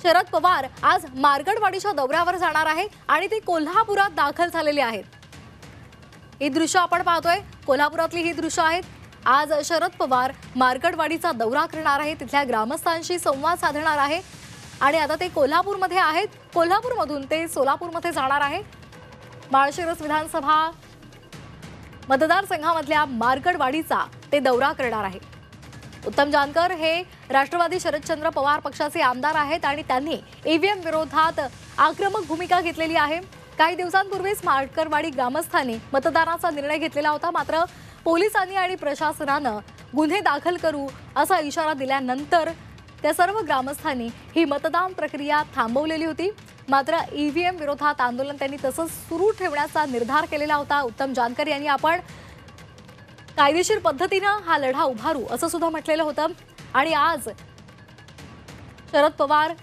शरद पवार आज मार्गडवाडीच्या दौऱ्यावर जाणार आहे आणि ते कोल्हापुरात दाखल झालेले आहेत। ही दृश्य आपण पाहतोय, कोल्हापुरातली ही दृश्य आहेत। आज शरद पवार मार्गडवाडीचा दौरा करणार आहे, तिथल्या ग्रामस्थांशी संवाद साधणार आहे आणि आता ते कोल्हापूरमध्ये आहेत। कोल्हापूरमधून ते सोलापूरमध्ये जाणार आहे। माळशिरस विधानसभा मतदारसंघामधल्या मार्गडवाडीचा ते दौरा करणार आहे। उत्तम जानकर हे राष्ट्रवादी शरदचंद्र पवार पक्षाचे आमदार आहेत आणि त्यांनी ईव्हीएम विरोधात आक्रमक भूमिका घेतलेली आहे। काही दिवसांपूर्वीच मार्गडवाडी ग्रामस्थांनी मतदानाचा निर्णय घेतलेला होता, मात्र पोलिसांनी आणि प्रशासनानं गुन्हे दाखल करू असा इशारा दिल्यानंतर त्या सर्व ग्रामस्थांनी ही मतदान प्रक्रिया थांबवलेली होती। मात्र ईव्हीएम विरोधात आंदोलन त्यांनी तसंच सुरू ठेवण्याचा निर्धार केलेला होता। उत्तम जानकर यांनी आपण कायदेशीर पद्धतीने हा लढा उभारू असं सुद्धा म्हटलेलं होतं आणि आज शरद पवार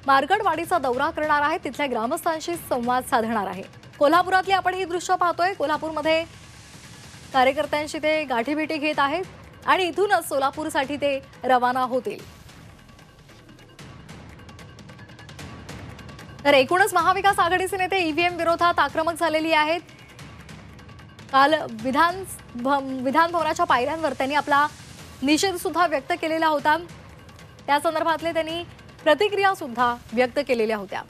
मार्गडवाडीचा दौरा करणार आहेत, तिथल्या ग्रामस्थांशी संवाद साधणार आहे। कोल्हापुरातली आपण ही दृश्य पाहतोय, कोल्हापूरमध्ये कार्यकर्त्यांशी ते गाठीभेटी घेत आहेत आणि इथूनच सोलापूरसाठी ते रवाना होतील। तर एकूणच महाविकास आघाडीचे नेते ईव्हीएम विरोधात आक्रमक झालेली आहेत। काल विधान भवनाच्या पायऱ्यांवर त्यांनी आपला निषेध सुद्धा व्यक्त केलेला होता, त्या संदर्भातले त्यांनी प्रतिक्रिया सुद्धा व्यक्त केलेल्या होत्या।